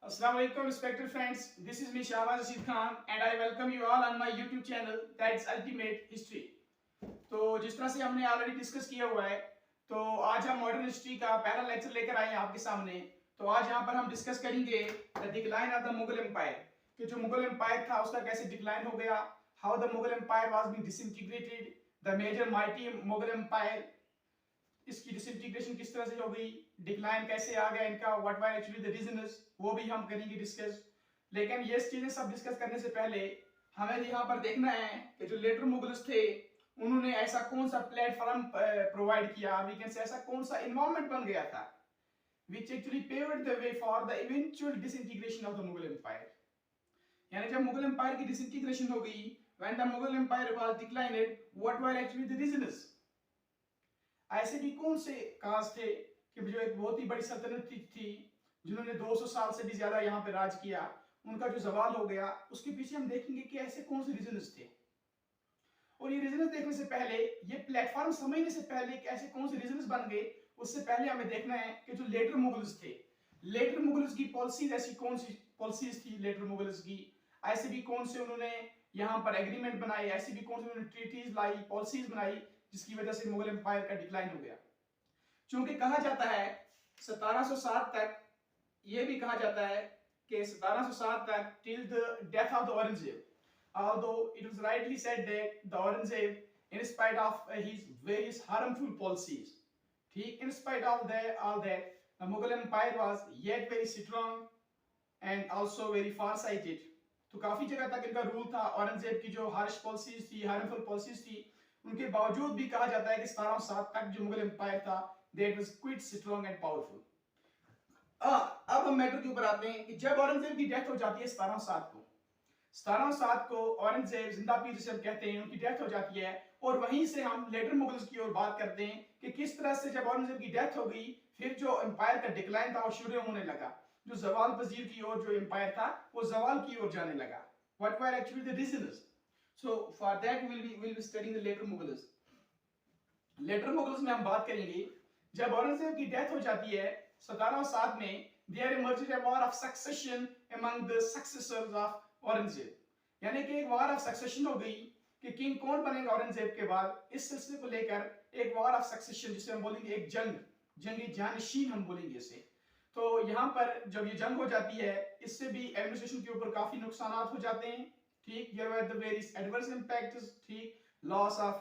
Assalamu alaikum respected friends, this is me Shahbaz Rashid Khan and I welcome you all on my YouTube channel that's Ultimate History। तो जिस तरह से हमने already discuss किया हुआ है, तो आज हम मॉडर्न हिस्ट्री का पहला लेक्चर लेकर आए हैं आपके सामने। तो आज यहाँ पर हम डिस्कस करेंगे the decline of the Mughal empire, कि जो मुगल एम्पायर था उसका कैसे डिक्लाइन हो गया, how the Mughal empire was being disintegrated, the major mighty Mughal empire, इसकी डिसइंटीग्रेशन किस तरह से हो गई, डिक्लाइन कैसे आ गया इनका, what were actually the reasons, वो भी हम करेंगे डिस्कस। लेकिन ये चीजें सब डिस्कस करने से पहले हमें यहाँ पर देखना है कि जो लेटर मुगल्स थे उन्होंने ऐसा कौन सा प्लेटफॉर्म प्रोवाइड किया, वी कैन से ऐसा कौन सा एनवायरनमेंट बन गया था which actually paved the way for the eventual disintegration of the Mughal Empire। यानी जब मुगल एम्पायर की डिसइंटीग्रेशन हो गई, when the Mughal Empire was declined, what were actually the reasons? ऐसे भी कौन से काज थे कि जो एक बहुत ही बड़ी सल्तनत थी जिन्होंने 200 साल से भी ज्यादा यहाँ पे राज किया, उनका जो जवाल हो गया, उसके पीछे हम देखेंगे कि ऐसे कौन से रीजंस थे। और ये रीजंस देखने से पहले, ये प्लेटफॉर्म समझने से पहले कि ऐसे कौन से रीजंस बन गए, उससे पहले हमें देखना है कि जो लेटर मुगल्स थे, लेटर मुगल्स की पॉलिसीज ऐसी कौन सी पॉलिसीज थी लेटर मुगल्स की, ऐसे भी कौन से उन्होंने यहाँ पर एग्रीमेंट बनाए, ऐसी भी कौन से उन्होंने ट्रीटीज लाई, पॉलिसीज बनाई, जिसकी वजह से मुगल एम्पायर का डिक्लाइन हो गया। क्योंकि कहा जाता है 1707 तक, ये भी कहा जाता है कि 1707 तक till the death of the Aurangzeb, although it was rightly said that the Aurangzeb, in spite of his various harmful policies, in spite of all that, the Mughal Empire was yet very strong and also very far-sighted। तो काफी जगह तक इनका rule था, औरंगजेब की जो harsh policies थी, harmful policies थी, उनके बावजूद भी कहा जाता है कि 1707 तक जो मुगल एम्पायर था that was quit strong and powerful. अब हम मैटर के ऊपर आते हैं कि जब औरंगजेब की डेथ हो जाती है 1707 को औरंगजेब जिंदा पीर जिसे हम कहते हैं, उनकी डेथ हो जाती है, और वहीं से हम लेटर मुगल्स की ओर बात करते हैं कि किस तरह से जब औरंगजेब की डेथ हो गई, फिर जो एम्पायर का डिक्लाइन था वो शुरू होने लगा, जो जवाल पजीर की ओर जो एम्पायर था वो जवाल की ओर जाने लगा। What were actually the reasons? So for that we'll be studying the later Mughals। Later Mughals में हम बात करेंगे जब औरंगजेब की डेथ हो जाती है 1707 में, there emerged a war of succession among the successors of Aurangzeb, यानी कि एक वार ऑफ सक्सेशन हो गई कि किंग कौन बनेगा औरंगजेब के बाद। इस सिलसिले को लेकर एक वार ऑफ सक्सेशन, जिसे हम बोलेंगे एक जंगी जानशीन हम बोलेंगे इसे। तो यहाँ पर जब ये जंग हो जाती है, इससे भी एडमिनिस्ट्रेशन के ऊपर काफी नुकसान हो जाते हैं। ठीक, here were the various adverse impacts, ठीक, loss of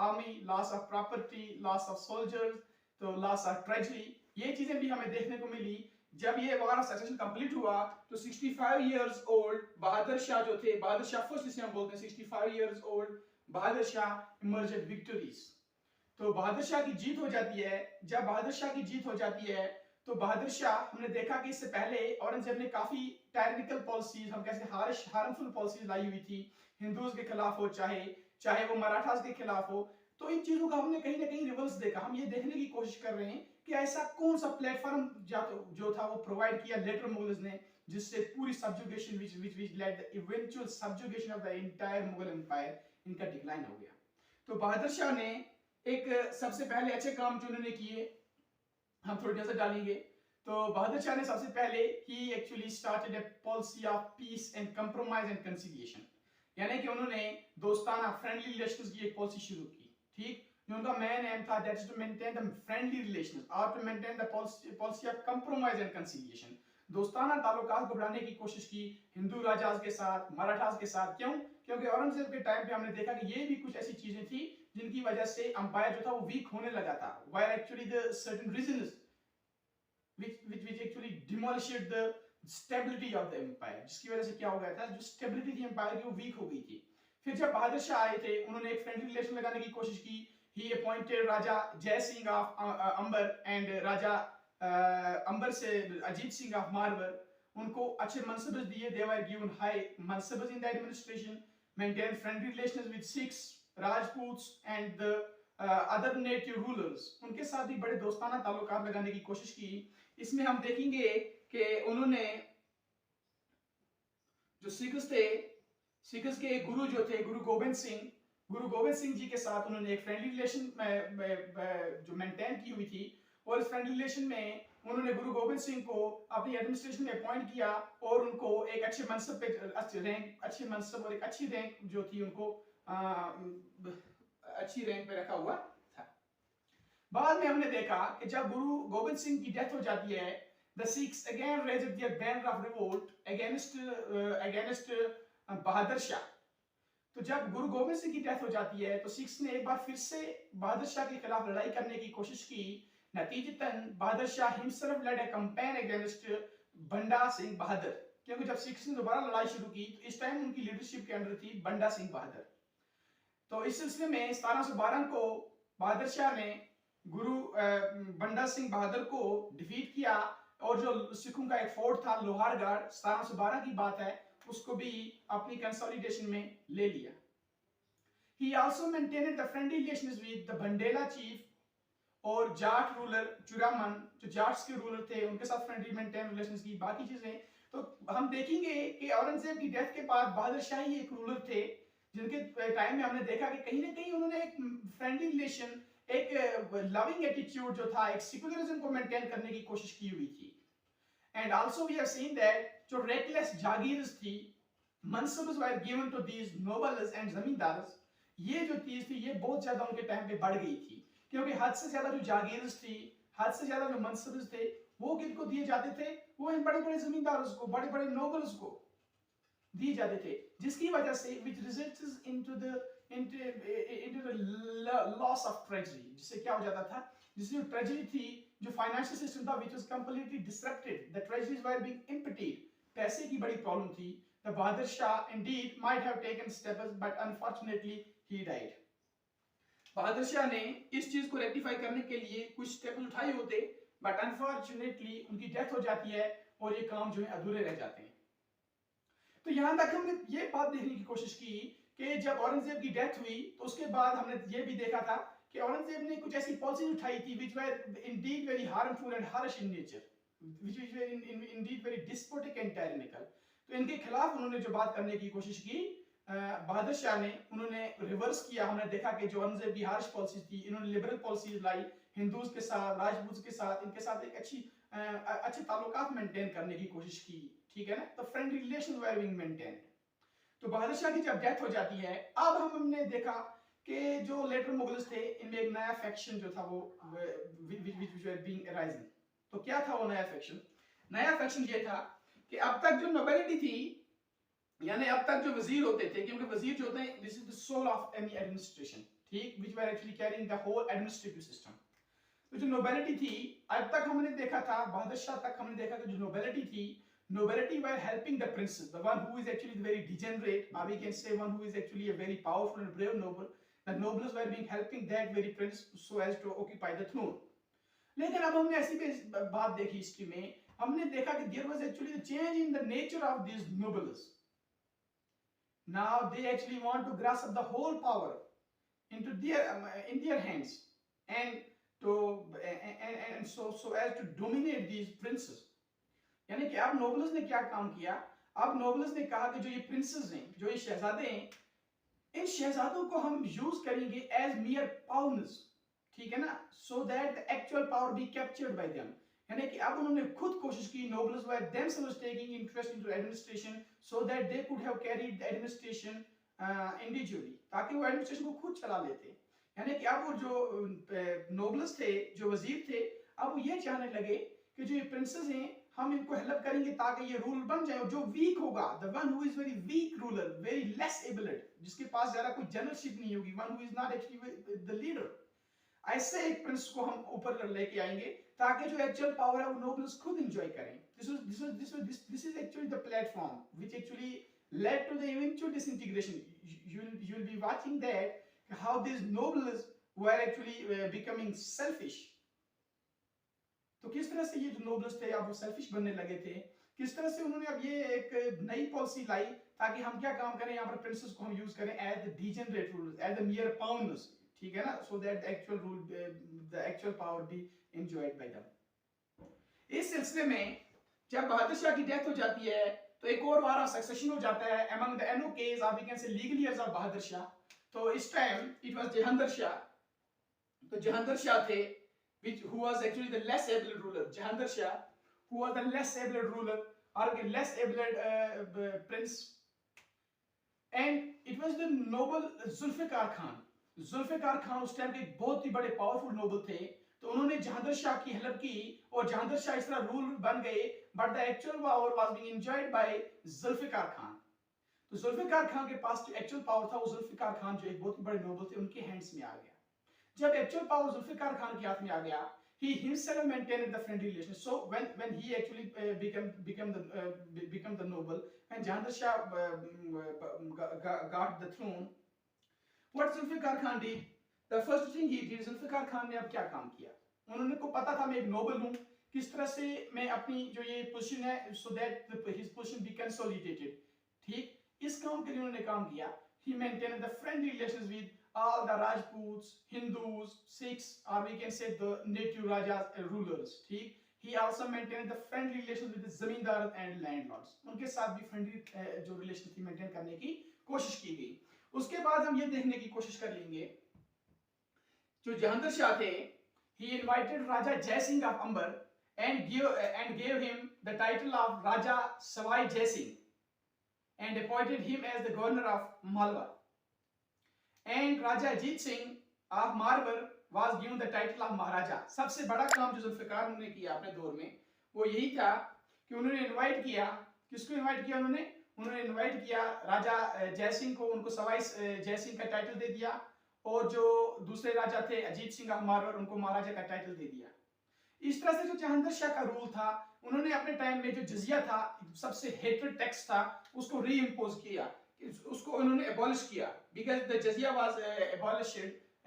army, loss of property, loss of soldiers, तो loss of treasury, ये चीजें भी हमें देखने को मिली। जब ये वार ऑफ सक्सेशन कंप्लीट हुआ तो 65 इयर्स ओल्ड बहादुर शाह जो थे, बहादुर शाह फर्स्ट जिसे हम बोलते हैं, 65 इयर्स ओल्ड बहादुर शाह इमर्जेड विक्टोरीज। तो बहादुर शाह की जीत हो जाती है। जब बहादुर शाह की जीत हो जाती है तो बहादुर शाह, हमने देखा कि इससे पहले औरंगजेब ने काफी टायरनिकल पॉलिसीज, हम कैसे हार्मफुल पॉलिसीज लाई हुई थी, हिंदूज के खिलाफ हो, चाहे वो मराठास के खिलाफ हो। तो इन चीजों का हमने कहीं ना कहीं रिवर्स देखा। हम ये देखने की कोशिश कर रहे हैं कि ऐसा कौन सा प्लेटफॉर्म जो था वो प्रोवाइड किया लेटर मुगल्स ने, जिससे पूरी subjugation which led the eventual subjugation of the entire Mughal empire, इनका डिक्लाइन हो गया। तो बहादुर शाह ने एक सबसे पहले अच्छे काम जो उन्होंने किए हम थोड़ी नजर डालेंगे। तो बहादुर शाह ने सबसे पहले ही actually started a policy of peace and compromise and conciliation, यानी कि उन्होंने दोस्ताना फ्रेंडली रिलेशंस की एक पॉलिसी शुरू की। ठीक, जो उनका मेन एम था that is to maintain the friendly relations और to maintain the policy of compromise and conciliation, दोस्ताना ताल्लुकात को बढ़ाने की कोशिश की हिंदू राजाज के साथ, मराठास के साथ। क्यों? क्योंकि औरंगजेब के टाइम पे हमने देखा कि ये भी कुछ ऐसी चीजें थी जिनकी वजह से एम्पायर जो था वो वीक होने लगा था, while actually the certain reasons which actually demolished the stability of the empire, जिसकी वजह से क्या हो गया था, जो स्टेबिलिटी थी एम्पायर की वो वीक हो गई थी। फिर जब बहादुर शाह आए थे, उन्होंने एक फ्रेंडली रिलेशन लगाने की कोशिश की। ही अपॉइंटेड राजा जय सिंह ऑफ अंबर एंड राजा अंबर से अजीत सिंह ऑफ मारवर, उनको अच्छे मनसब्स दिए, they were given high मनसब्स in the administration, maintained friendly relations with Sikhs, Rajputs and the other native rulers, उनके साथ भी बड़े दोस्ताना ताल्लुकात लगाने की कोशिश की। इसमें हम देखेंगे कि उन्होंने जो सिख्स थे, सिख्स के गुरु जो थे गुरु गोबिंद सिंह जी के साथ उन्होंने एक फ्रेंडली रिलेशन जो मेंटेन की हुई थी, और इस फ्रेंडली रिलेशन में उन्होंने गुरु गोबिंद सिंह को अपनी एडमिनिस्ट्रेशन में अपॉइंट किया और उनको एक अच्छे मनसब पे अच्छे मनसब और एक अच्छी रैंक जो थी उनको अच्छी रैंक पे रखा हुआ था। बाद में हमने देखा कि जब गुरु गोबिंद सिंह की डेथ हो जाती है, the Sikhs again raised their banner of revolt against बहादुर शाह। तो जब गुरु गोबिंद सिंह की डेथ हो जाती है तो सिख्स ने एक बार फिर से बहादुर शाह के खिलाफ लड़ाई करने की कोशिश की। नतीजतन Bahadur Shah himself led a campaign against Banda Singh Bahadur, क्योंकि जब सिख्स ने दोबारा लड़ाई शुरू की तो इस टाइम उनकी लीडरशिप के अंडर थी बंडा सिंह बहादुर। तो इस सिलसिले में 1712 को बहादुर शाह ने गुरु बंडा सिंह बहादुर को डिफीट किया और जो सिखों का एक फोर्ट था लोहारगढ़, 1712 की बात है, उसको भी अपनी कंसोलिडेशन में ले लिया। He also maintained the friendly relations with the Bandela chief और जाट रूलर चुरामन, जो जाट्स के रूलर थे उनके साथ फ्रेंडली मेंटेन रिलेशंस की। बाकी चीजें तो हम देखेंगे कि औरंगजेब की डेथ के बाद बहादुर शाह ही एक रूलर थे जिनके टाइम में हमने देखा कि कहीं ना कहीं उन्होंने एक फ्रेंडली रिलेशन, एक लविंग एटीट्यूड जो था, एक सेक्युलरिज्म को मेंटेन करने की कोशिश की हुई थी। And also we have seen that जो रेकलेस जागीर्स थी, mansabs were given to these nobles and zamindars, ये जो चीज थी ये बहुत ज्यादा उनके टाइम पे बढ़ गई थी, क्योंकि हद से ज्यादा जो जागीर्स थी, हद से ज्यादा जो मनसब्स थे वो किनको दिए जाते थे, वो इन बड़े बड़े जमींदारों को, बड़े बड़े नोबल्स को दिए जाते थे, जिसकी वजह से which results into the loss of treasury, जिससे क्या हो जाता था, जिससे जो ट्रेजरी थी, जो फाइनेंशियल सिस्टम था which was completely disrupted, the treasuries were being emptied, पैसे की बड़ी प्रॉब्लम थी। The Bahadur Shah indeed might have taken steps but unfortunately he died। Bahadur Shah ने इस चीज को रेक्टिफाई करने के लिए कुछ स्टेप उठाए होते, बट अनफॉर्चुनेटली उनकी डेथ हो जाती है और ये काम जो है अधूरे रह जाते हैं। तो यहां तक हमने ये बात देखने की कोशिश की कि जब औरंगजेब की डेथ हुई तो उसके बाद हमने ये भी देखा था कि औरंगजेब ने कुछ ऐसी पॉलिसीज उठाई थी which were indeed very harmful and harsh in nature, which were indeed very despotic and tyrannical। तो इनके खिलाफ उन्होंने जो बात करने की कोशिश की बहादुर शाह ने, उन्होंने रिवर्स किया। हमने देखा कि जो औरंगजेब की हार्श पॉलिसीज थी, इन्होंने लिबरल पॉलिसीज लाई, हिंदूज के साथ, राजपूत के साथ, इनके साथ एक अच्छे ताल्लुकात मेंटेन करने की कोशिश की, ठीक है ना। तो friendly relations were being maintained. तो बहादुर शाह की जब डेथ हो जाती है, अब हमने देखा कि जो लेटर मुगल्स थे इनमें एक नया फैक्शन जो था वो which were being arising। तो क्या था वो नया फैक्शन? नया फैक्शन ये था कि अब तक जो नोबिलिटी थी, यानी अब तक जो वजीर होते थे, क्योंकि वजीर जो होते हैं this is the soul of any administration, ठीक, which were actually carrying the whole administrative system. तो जो नोबिलिटी थी, अब तक हमने देखा था, बहादुर शाह तक हमने देखा कि जो नोबिलिटी थी, nobility were helping the princes, the one who is actually very degenerate, or we can say one who is actually a very powerful and brave noble, the nobles were being helping that very prince so as to occupy the throne। लेकिन अब हमने ऐसी बात देखी history में, हमने देखा कि there was actually a change in the nature of these nobles। Now they actually want to grasp the whole power into in their hands and so as to dominate these princes। यानी कि अब nobles ने क्या काम किया, अब nobles ने कहा कि जो ये प्रिंसेस हैं, जो ये शहजादे हैं, इन शहजादों को हम यूज करेंगे एज मियर पाउंस, ठीक है ना, so that the actual power be captured by them. यानी कि अब उन्होंने खुद कोशिश की, nobles were themselves taking interest into administration so that they could have carried the administration individually, ताकि वो एडमिनिस्ट्रेशन को खुद चला लेते। यानी कि अब वो जो नोबल्स थे, जो वजीर थे, अब वो ये चाहने लगे कि जो ये प्रिंसेस हैं हम इनको हेल्प करेंगे ताकि ये रूल बन जाए, और जो वीक होगा, the one who is very weak ruler, very less abled, जिसके पास ज्यादा कोई जनरलशिप नहीं होगी, one who is not actually the leader, ऐसे एक प्रिंस को हम ऊपर लेके आएंगे ताकि जो एक्चुअल पावर है वो नोबल्स खुद एंजॉय करें। This is actually the platform which actually led to the eventual disintegration। You will be watching that how these nobles were actually becoming selfish। तो किस तरह से ये जो नोबल्स थे अब वो सेल्फिश बनने लगे थे, किस तरह से उन्होंने अब ये एक नई पॉलिसी लाई ताकि हम क्या काम करें, यहाँ पर प्रिंसेस को हम यूज करें as the degenerate rulers, as the mere pawns, ठीक है ना, so that the actual rule, the actual power be enjoyed by them. इस सिलसिले में जब बहादुर शाह की डेथ हो जाती है तो एक और वार ऑफ सक्सेशन हो जाता है अमंग द एनोकेज of we can say legal heirs of Bahadur Shah. तो इस time it was Jahangir Shah. तो जहांगीर शाह थे which who was actually the less able ruler, Jahandar Shah, who was the less able ruler or less able prince, and it was the noble Zulfikar Khan. Zulfikar Khan उस time के बहुत ही बड़े powerful Nobel थे, तो उन्होंने जहांगीर शाह की हेल्प की और जहांगीर शाह इस तरह रूल बन गए, but the actual power was being enjoyed by Zulfiqar Khan. तो जुल्फिकार खान के पास जो एक्चुअल पावर था वो जुल्फिकार खान जो एक बहुत ही बड़े नोबल थे उनके हैंड्स में आ गया। जब एक्चुअल पावर जुल्फिकार खान के हाथ में आ गया, he himself maintained the friendly relations. So when he actually become the noble, when Jahangir Shah got the throne, what Zulfikar Khan did, the first thing he did, Zulfikar Khan ने अब क्या काम किया, उन्होंने को पता था मैं एक नोबल हूँ, किस तरह से मैं अपनी जो ये पोजीशन है, so that his position be consolidated, ठीक, इस काम के लिए उन्होंने काम किया। He maintained the friendly relations with all the Rajputs, Hindus, Sikhs, or we can say the native Rajas rulers, ठीक। He also maintained the friendly relations with the जमींदार and landlords, उनके साथ भी friendly जो relation थी maintain करने की कोशिश की गई। उसके बाद हम ये देखने की कोशिश कर लेंगे, जो जहांगीर शाह थे, he invited Raja Jai Singh of Amber and gave him the title of Raja Savai Jai Singh and appointed him as the governor of Malwa. And Raja Ajit Singh of Marwar was given the title of Maharaja. सबसे बड़ा काम जो जुल्फिकार ने किया अपने दौर में वो यही था कि उन्होंने इनवाइट किया, किसको इनवाइट किया उन्होंने इनवाइट किया राजा जय सिंह को, उनको सवाई जय सिंह का टाइटल दे दिया, और जो दूसरे राजा थे अजीत सिंह ऑफ मारवाड़ उनको महाराजा का टाइटल दे दिया। इस तरह से जो जहांगीर शाह का रूल था, उन्होंने अपने टाइम में जो जजिया था, सबसे हेटेड टैक्स था, उसको री इम्पोज किया, उसको उन्होंने एबॉलिश किया, because the jizya was abolished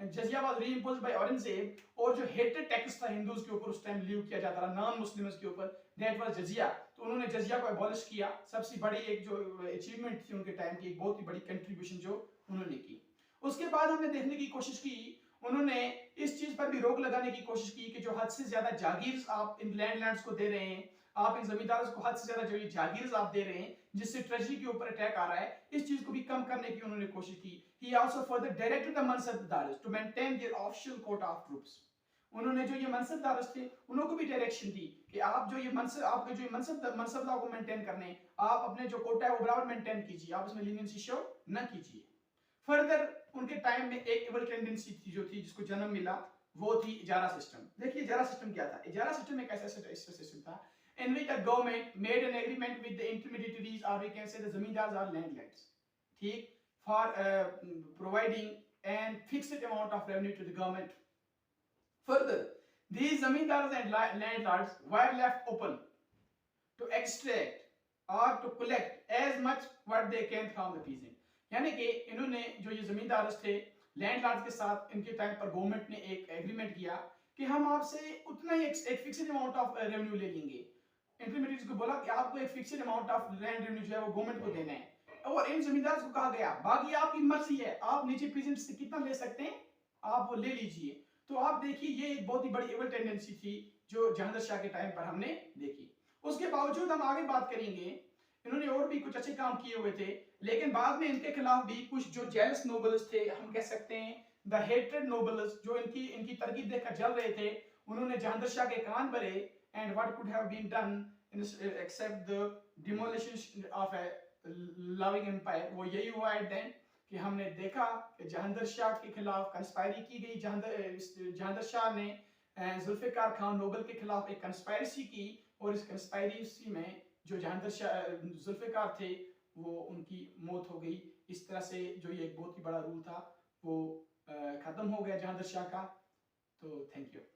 and jizya was reimposed by Aurangzeb. और जो हेटेड टैक्स था हिंदूज के ऊपर उस टाइम लीव किया जाता था नॉन मुस्लिम्स के ऊपर, दैट वाज जजिया। तो उन्होंने जजिया को एबॉलिश किया, सबसे बड़ी एक जो अचीवमेंट थी उनके टाइम की, एक बहुत ही बड़ी कंट्रीब्यूशन जो उन्होंने की। उसके बाद हमने देखने की कोशिश की, उन्होंने इस चीज पर भी रोक लगाने की कोशिश की कि जो हद से ज्यादा जागीर आप इन लैंड्स को दे रहे हैं, आप इन जमींदारों को हद से ज्यादा जो ये जागीर आप दे रहे हैं जिससे ट्रेजरी के ऊपर अटैक आ रहा है, इस चीज को भी कम करने की उन्होंने कोशिश की। He also further directed the mansabdars to maintain their official quota of troops. उन्होंने जो ये मनसबदार थे उनको भी डायरेक्शन दी कि आप जो ये मनसब आपके जो मनसबदार को मेंटेन करने, आप अपने जो कोटा है वो बराबर मेंटेन कीजिए, आप इसमें लीनियंसी शो न कीजिए। फर्दर उनके टाइम में एक इवल टेंडेंसी थी जो थी जिसको जन्म मिला, वो थी इजारा सिस्टम। देखिए इजारा सिस्टम क्या था, इजारा सिस्टम एक ऐसा सिस्टम था in which the government made an agreement with the intermediaries or we can say the zamindars or landlords, ठीक, for providing and fixed amount of revenue to the government. Further, these zamindars and landlords were left open to extract or to collect as much what they can from the peasant. यानी कि इन्होंने जो ये जमींदार थे landlords के साथ इनके टाइम पर गवर्नमेंट ने एक एग्रीमेंट किया कि हम आपसे उतना ही एक फिक्स्ड अमाउंट ऑफ रेवेन्यू ले लेंगे। इंटरमीडिएट्स को बोला कि आपको एक fixed amount of land revenue जो है वो गवर्नमेंट को देना है, और इन जमींदारों को कहा गया बाकी आपकी मर्जी है, आप नीचे पीजेंट से कितना ले सकते हैं आप वो ले लीजिए। तो आप देखिए ये एक बहुत ही बड़ी इवल टेंडेंसी थी जो जहांगीर शाह के टाइम पर हमने देखी। उसके बावजूद हम आगे बात करेंगे, इन्होंने और भी कुछ अच्छे काम किए हुए थे, लेकिन बाद में इनके खिलाफ भी कुछ जो जेलस नोबल्स थे, हम कह सकते हैं द हेटेड नोबल्स, जो इनकी तरकीब देखकर जल रहे थे, उन्होंने जहांगीर शाह के कान भरे and what could have been done except the demolition of a loving empire। वो यही हुआ एट देन कि हमने देखा कि जहांगीर शाह के खिलाफ कंस्पायरी की गई, जहांगीर शाह ने जुल्फिकार खान नोबल के खिलाफ एक कंस्पायरेसी की, और इस कंस्पायरेसी में जो जहांगीर शाह जुल्फिकार थे वो उनकी मौत हो गई। इस तरह से जो ये एक बहुत ही बड़ा रूल था वो खत्म हो गया जहांगीर शाह का। तो थैंक यू।